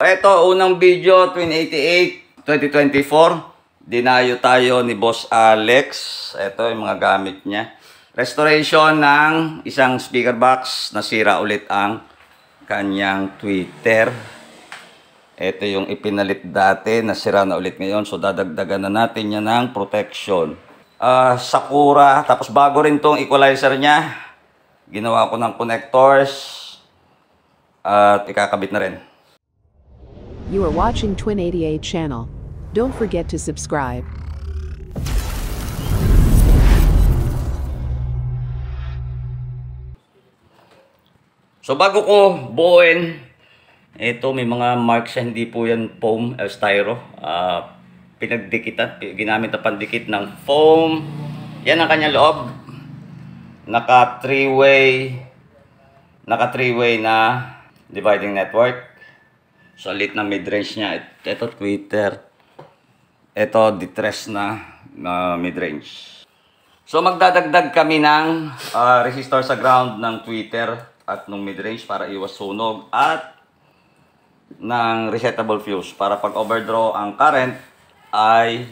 Ito, unang video, 2024. Dinayo tayo ni Boss Alex. Ito yung mga gamit niya. Restoration ng isang speaker box. Nasira ulit ang kanyang tweeter. Ito yung ipinalit dati. Nasira na ulit ngayon. So, dadagdagan na natin niya ng protection. Sakura. Tapos, bago rin tong equalizer niya. Ginawa ko ng connectors. At ikakabit na rin. You are watching Twin88 channel. Don't forget to subscribe. So bago ko buuin, ito may mga marks siya, hindi po yan foam, styro. Pinagdikitan, ginamit na pandikit ng foam. Yan ang kanyang loob. Naka three-way na dividing network. So, lit na mid-range niya. Ito, tweeter. Ito, distress na mid-range. So, magdadagdag kami ng resistor sa ground ng tweeter at ng mid-range para iwas sunog at ng resettable fuse para pag overdraw ang current ay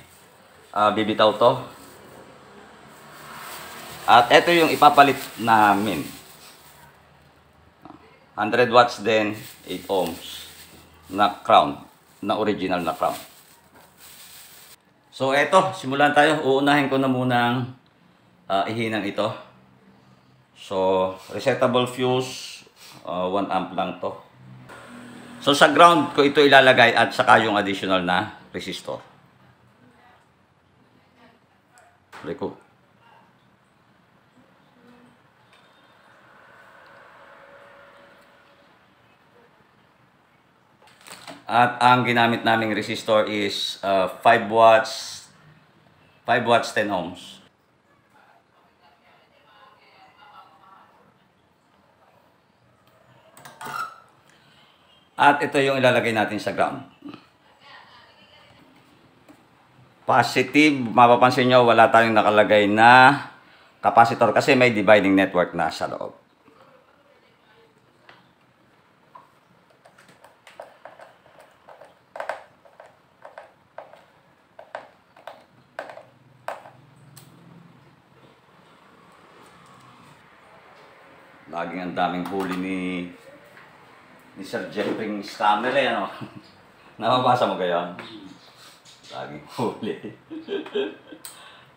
bibitaw to. At ito yung ipapalit namin. 100 watts din, 8 ohms. Na crown, na original na crown. So eto, simulan tayo. Uunahin ko na munang ihinan ito. So resettable fuse, 1 amp lang to. So sa ground ko ito ilalagay at saka yung additional na resistor. Reko. At ang ginamit naming resistor is 5 watts 10 ohms. At ito yung ilalagay natin sa ground. Positive, mapapansin nyo wala tayong nakalagay na capacitor kasi may dividing network na sa loob. Laging ang daming huli ni Sir Jeffrey Scammer eh, ano? Napapasa mo gayon? Laging huli.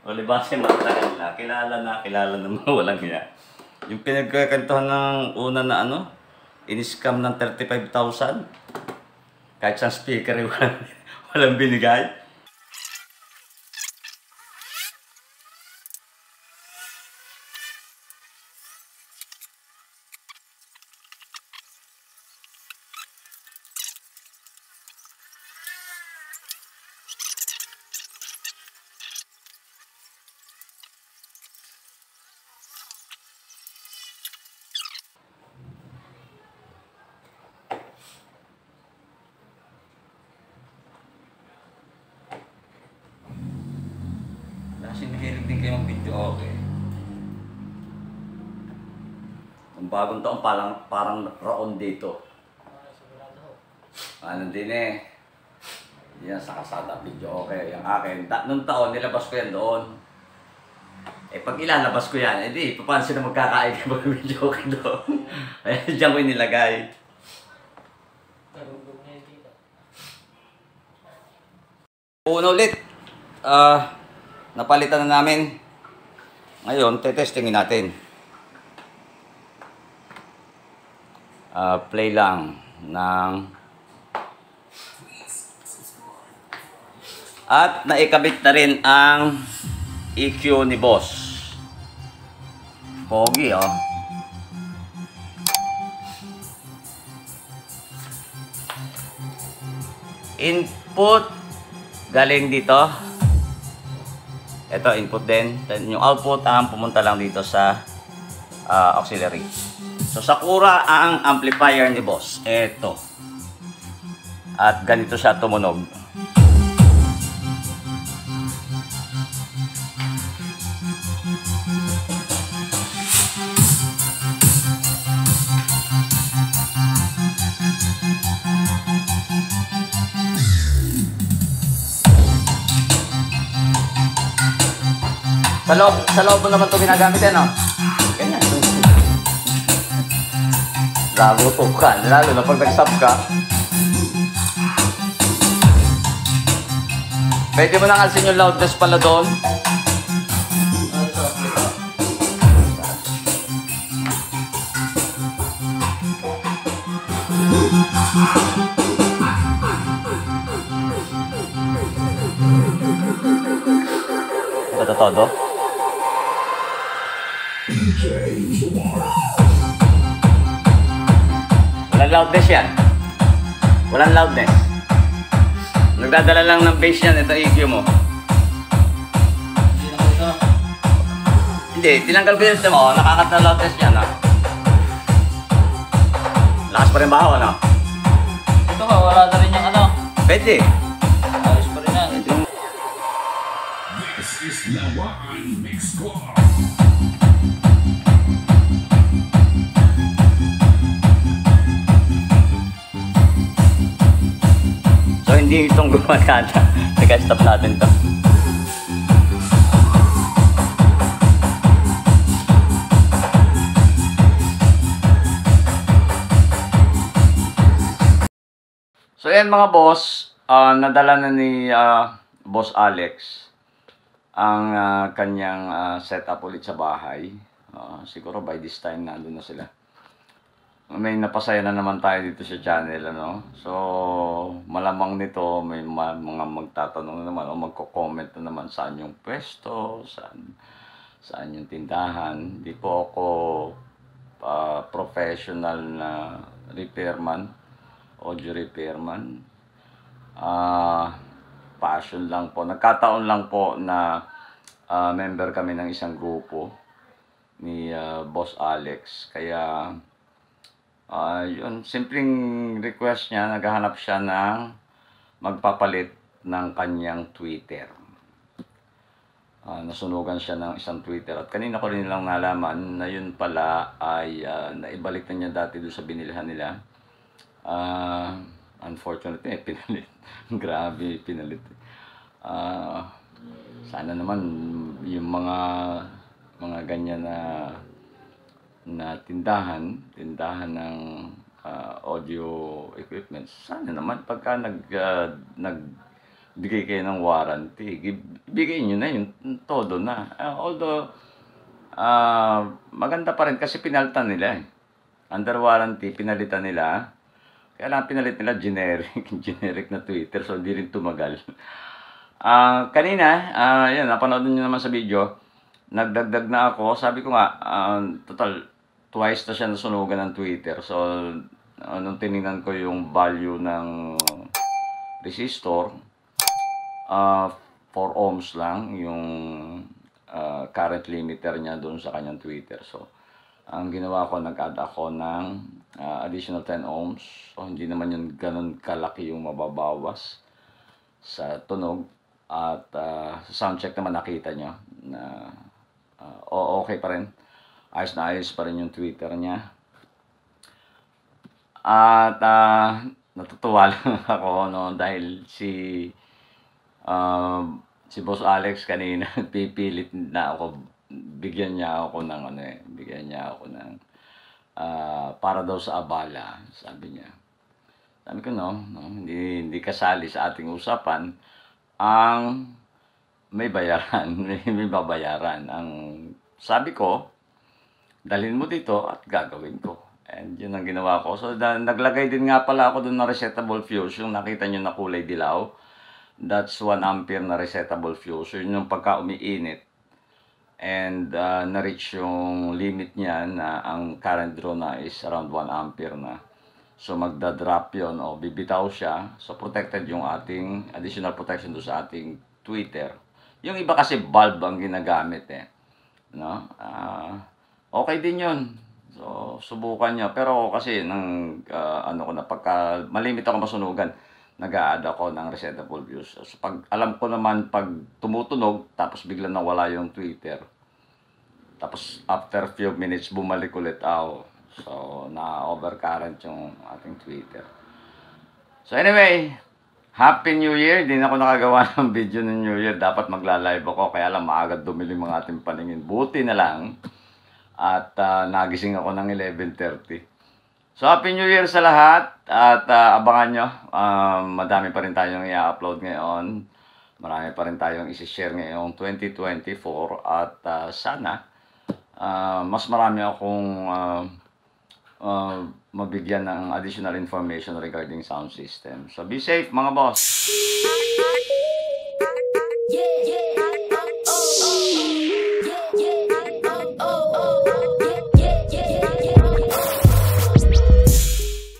O libase matagal na, kilala na mga walang niya. Yung pinagkakantuhan ng una na ano, in-scam ng 35,000. Kahit sa speaker eh, walang binigay. Kasi nahilig din kayo mag-video, okay. Ang bagong taon parang raon dito. Ano din eh. Yan sa kasada, video okay. Yung akin, nung taon nilabas ko yan doon. Eh pag ilalabas ko yan, edi paano sila magkakain kayo mag-video okay doon. Ayan, dyan ko inilagay. Una ulit. Napalitan na namin. Ngayon, tetestingin natin. Play lang ng... At naikabit na rin ang EQ ni Boss. Pogi, oh. Input galing dito. Ito, input din. Yung output ang pumunta lang dito sa auxiliary. So, Sakura ang amplifier ni Boss. Ito. At ganito siya tumunog. Sa loob mo naman ito ginagamit yan, no? Ganyan. Lago ka, lalo na pag nag-sub ka. Pwede mo nang alsin yung loudness pala doon. Ito todo. Walang loudness yan. Walang loudness. Nagdadala lang ng bass yan. Ito EQ mo. Hindi, tinanggal ko yun sa mo. Nakakat na loudness yan, ha? Lakas pa rin bahaw, ano? Ito ka, wala na rin yung ano. Pwede. Ayos pa rin yan. This is Lawan Mix Club. So, hindi itong gumagana. Nag-stop natin to. So, yan mga boss. Nadala na ni Boss Alex ang kanyang setup ulit sa bahay. Siguro by this time nandun na sila. May napasaya na naman tayo dito sa channel, ano? So, malamang nito may mga magtatanong na naman o magko-comment na naman saan yung pwesto, saan yung tindahan. Hindi po ako professional na repairman, audio repairman. Passion lang po. Nagkataon lang po na member kami ng isang grupo ni Boss Alex. Kaya yun, simpleng request niya, naghahanap siya ng magpapalit ng kanyang Twitter. Nasunugan siya ng isang Twitter. At kanina ko rin lang nalaman na yun pala ay naibalik na niya dati doon sa binilihan nila. Unfortunately, pinalit. Grabe, pinalit. Sana naman yung mga ganyan na tindahan ng audio equipment, sana naman pagka nagbigay kayo ng warranty, bigay nyo na yung todo na. Although maganda pa rin kasi pinalitan nila eh. Under warranty, pinalitan nila. Kaya lang pinalit nila generic na Twitter, so hindi rin tumagal. Kanina, yan, napanood nyo naman sa video, nagdagdag na ako. Sabi ko nga, total, twice na siya nasunugan ng Twitter. So, nung tinignan ko yung value ng resistor, 4 ohms lang yung current limiter niya doon sa kanyang Twitter. So, ang ginawa ko, nag-add ako ng additional 10 ohms. So, hindi naman yun ganun kalaki yung mababawas sa tunog. At sa soundcheck naman nakita nyo na okay pa rin. Ayos na ayos pa rin yung Twitter niya. At natutuwa lang ako, no, dahil si Boss Alex kanina pipilit na ako, bigyan niya ako ng para daw sa abala, sabi niya. Sabi ko no, hindi kasali sa ating usapan ang may bayaran, may babayaran. Ang sabi ko, dalhin mo dito at gagawin ko. And yun ang ginawa ko. So, naglagay din nga pala ako doon ng resettable fuse. Yung nakita nyo na kulay dilaw. That's 1 ampere na resettable fuse. Yun yung pagka umiinit. And na-reach yung limit niya na ang current draw na is around 1 ampere na. So, magda-drop yun o bibitaw siya. So, protected yung ating additional protection doon sa ating Twitter. Yung iba kasi bulb ang ginagamit eh. No? Okay din yun. So, subukan nyo. Pero kasi, pagka malimit ako masunugan, nag-a-add ako ng resettable fuse. So, alam ko naman, pag tumutunog, tapos bigla nawala yung Twitter. Tapos, after few minutes, bumalik ulit ako. So, na-overcurrent yung ating Twitter. So, anyway, Happy New Year! Hindi na ako nakagawa ng video ng New Year. Dapat magla-live ako. Kaya lang maaga dumili mga ating paningin. Buti na lang. At nagising ako ng 11:30. So Happy New Year sa lahat. At abangan nyo. Madami pa rin tayong i-upload ngayon. Marami pa rin tayong isi-share ngayong 2024. At sana mas marami akong mabigyan ng additional information regarding sound system. So be safe mga boss!